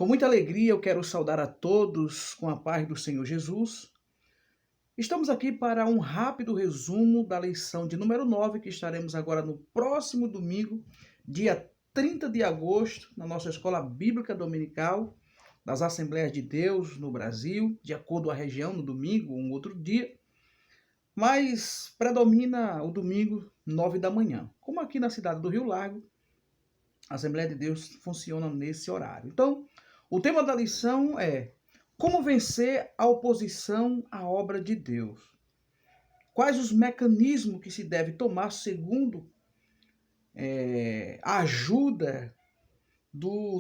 Com muita alegria, eu quero saudar a todos com a paz do Senhor Jesus. Estamos aqui para um rápido resumo da lição de número 9, que estaremos agora no próximo domingo, dia 30 de agosto, na nossa Escola Bíblica Dominical das Assembleias de Deus no Brasil, de acordo com a região, no domingo ou um outro dia, mas predomina o domingo, 9 da manhã. Como aqui na cidade do Rio Largo, a Assembleia de Deus funciona nesse horário. Então, o tema da lição é como vencer a oposição à obra de Deus. Quais os mecanismos que se deve tomar segundo a ajuda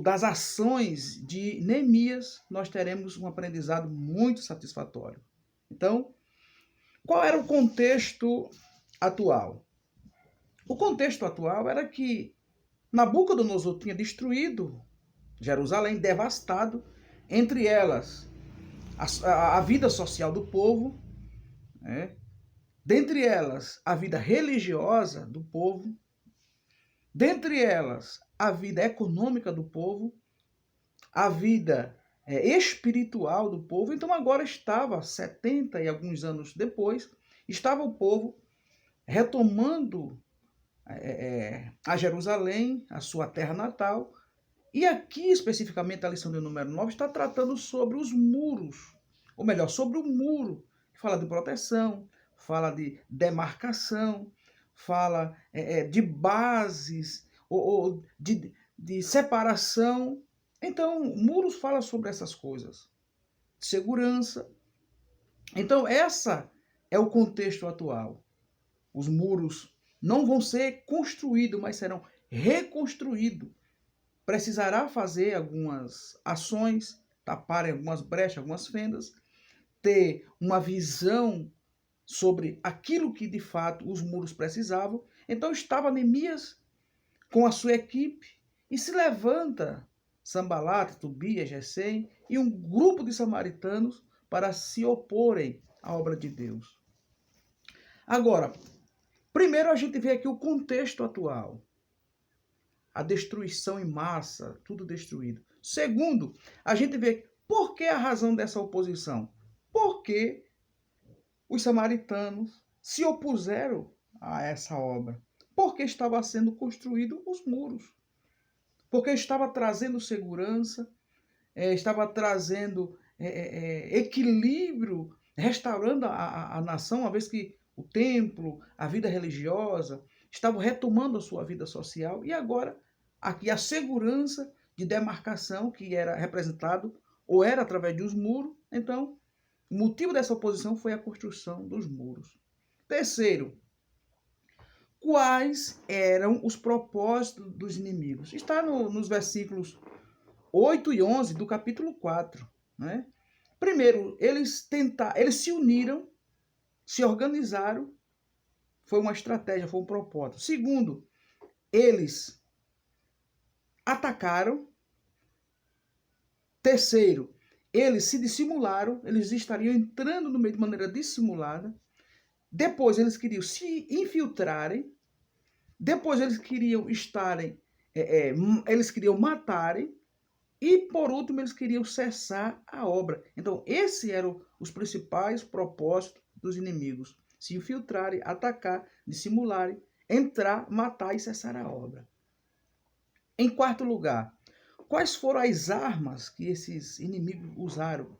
das ações de Neemias, nós teremos um aprendizado muito satisfatório. Então, qual era o contexto atual? O contexto atual era que Nabucodonosor tinha destruído Jerusalém, devastado, entre elas a vida social do povo, né? Dentre elas a vida religiosa do povo, dentre elas a vida econômica do povo, a vida espiritual do povo. Então agora estava, 70 e alguns anos depois, estava o povo retomando a Jerusalém, a sua terra natal. E aqui, especificamente, a lição de número 9 está tratando sobre os muros, ou melhor, sobre o muro, que fala de proteção, fala de demarcação, fala de bases, ou de separação. Então, muros fala sobre essas coisas. Segurança. Então, essa é o contexto atual. Os muros não vão ser construídos, mas serão reconstruídos. Precisará fazer algumas ações, tapar algumas brechas, algumas fendas, ter uma visão sobre aquilo que de fato os muros precisavam. Então estava Neemias com a sua equipe e se levanta Sanbalate, Tobias, Gesem e um grupo de samaritanos para se oporem à obra de Deus. Agora, primeiro a gente vê aqui o contexto atual. A destruição em massa, tudo destruído. Segundo, a gente vê por que a razão dessa oposição. Porque os samaritanos se opuseram a essa obra. Porque estava sendo construído os muros. Porque estava trazendo segurança, estava trazendo equilíbrio, restaurando a nação, uma vez que o templo, a vida religiosa, estavam retomando a sua vida social. E agora, aqui a segurança de demarcação, que era representado, ou era através dos muros. Então, o motivo dessa oposição foi a construção dos muros. Terceiro, quais eram os propósitos dos inimigos? Está nos versículos 8 e 11 do capítulo 4. Né? Primeiro, eles se uniram, se organizaram, foi uma estratégia, foi um propósito. Segundo, eles atacaram. Terceiro, eles se dissimularam, eles estariam entrando no meio de maneira dissimulada. Depois, eles queriam se infiltrarem. Depois, eles queriam eles queriam matarem. E, por último, eles queriam cessar a obra. Então, esses eram os principais propósitos dos inimigos. Se infiltrarem, atacar, dissimularem, entrar, matar e cessar a obra. Em quarto lugar, quais foram as armas que esses inimigos usaram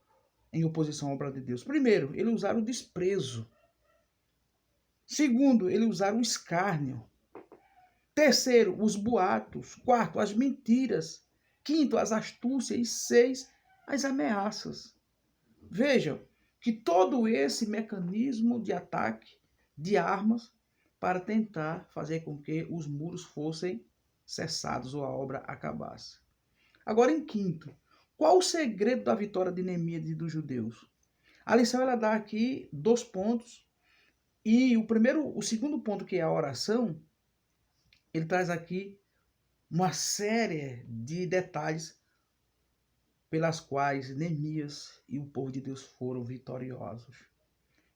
em oposição à obra de Deus? Primeiro, eles usaram o desprezo. Segundo, eles usaram o escárnio. Terceiro, os boatos. Quarto, as mentiras. Quinto, as astúcias. E seis, as ameaças. Vejam que todo esse mecanismo de ataque de armas para tentar fazer com que os muros fossem cessados ou a obra acabasse. Agora, em quinto, qual o segredo da vitória de Neemias e dos judeus? A lição ela dá aqui 2 pontos. E o segundo ponto, que é a oração, ele traz aqui uma série de detalhes pelas quais Neemias e o povo de Deus foram vitoriosos.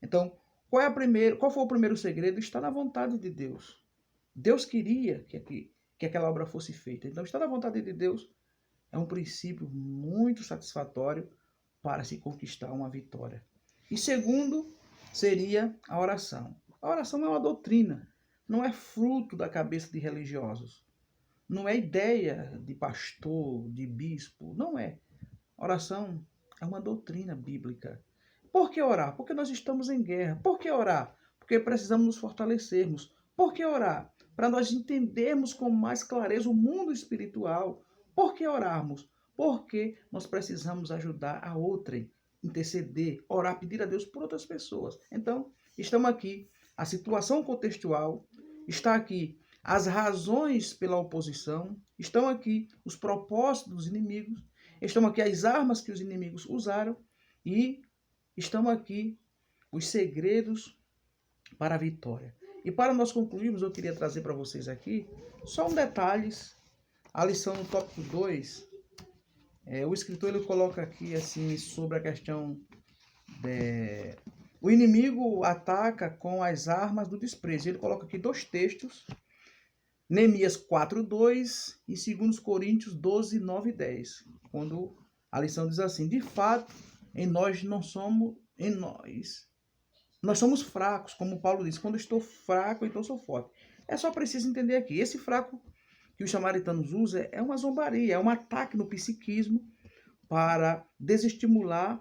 Então, qual foi o primeiro segredo? Está na vontade de Deus. Deus queria que aquela obra fosse feita. Então, está na vontade de Deus é um princípio muito satisfatório para se conquistar uma vitória. E segundo, seria a oração. A oração é uma doutrina, não é fruto da cabeça de religiosos. Não é ideia de pastor, de bispo, não é. Oração é uma doutrina bíblica. Por que orar? Porque nós estamos em guerra. Por que orar? Porque precisamos nos fortalecermos. Por que orar? Para nós entendermos com mais clareza o mundo espiritual. Por que orarmos? Porque nós precisamos ajudar a outrem, interceder, orar, pedir a Deus por outras pessoas. Então, estamos aqui. A situação contextual está aqui. As razões pela oposição, estão aqui os propósitos dos inimigos, estão aqui as armas que os inimigos usaram e estão aqui os segredos para a vitória. E para nós concluirmos, eu queria trazer para vocês aqui só um detalhes. A lição no tópico 2, o escritor ele coloca aqui assim sobre a questão o inimigo ataca com as armas do desprezo. Ele coloca aqui 2 textos, Neemias 4:2 e 2 Coríntios 12, 9 e 10. Quando a lição diz assim: de fato, nós somos fracos, como Paulo diz, quando eu estou fraco, então sou forte. É só preciso entender aqui, esse fraco que os samaritanos usam é uma zombaria, é um ataque no psiquismo para desestimular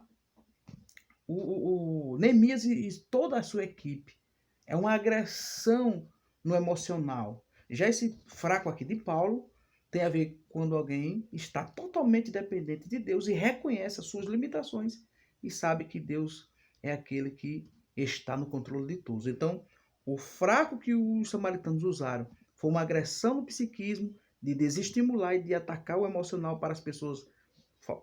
o Neemias e toda a sua equipe. É uma agressão no emocional. Já esse fraco aqui de Paulo tem a ver quando alguém está totalmente dependente de Deus e reconhece as suas limitações e sabe que Deus é aquele que está no controle de todos. Então, o fraco que os samaritanos usaram foi uma agressão no psiquismo, de desestimular e de atacar o emocional para as pessoas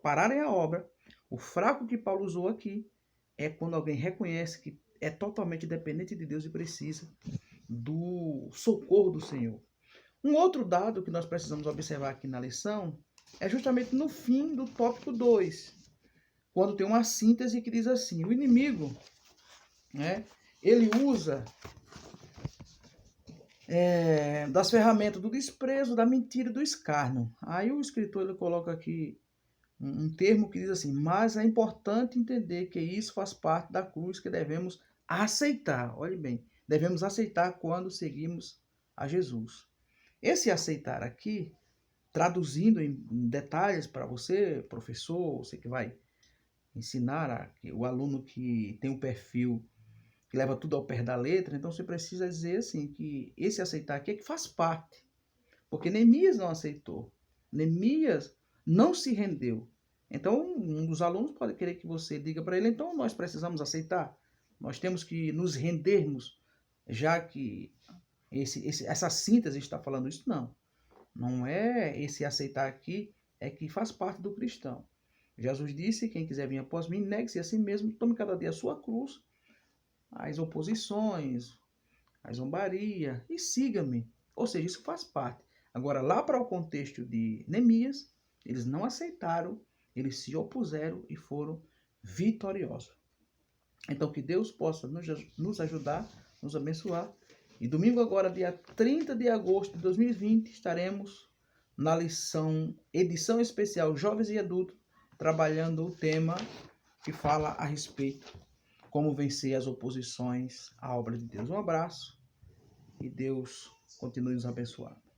pararem a obra. O fraco que Paulo usou aqui é quando alguém reconhece que é totalmente dependente de Deus e precisa do socorro do Senhor. Um outro dado que nós precisamos observar aqui na lição é justamente no fim do tópico 2, quando tem uma síntese que diz assim: o inimigo, ele usa das ferramentas do desprezo, da mentira e do escárnio. Aí o escritor ele coloca aqui um termo que diz assim: mas é importante entender que isso faz parte da cruz que devemos aceitar. Olhe bem, devemos aceitar quando seguimos a Jesus. Esse aceitar aqui, traduzindo em detalhes para você, professor, você que vai ensinar o aluno que tem um perfil que leva tudo ao pé da letra, então você precisa dizer assim, que esse aceitar aqui é que faz parte. Porque Neemias não aceitou. Neemias não se rendeu. Então, um dos alunos pode querer que você diga para ele, então nós precisamos aceitar. Nós temos que nos rendermos, já que essa síntese está falando isso. Não. Não é esse aceitar aqui, é que faz parte do cristão. Jesus disse, quem quiser vir após mim, negue-se a si mesmo, tome cada dia a sua cruz, as oposições, a zombaria, e siga-me. Ou seja, isso faz parte. Agora, lá para o contexto de Neemias, eles não aceitaram, eles se opuseram e foram vitoriosos. Então, que Deus possa nos ajudar, nos abençoar. E domingo agora, dia 30 de agosto de 2020, estaremos na edição especial Jovens e Adultos, trabalhando o tema que fala a respeito como vencer as oposições à obra de Deus. Um abraço e Deus continue nos abençoando.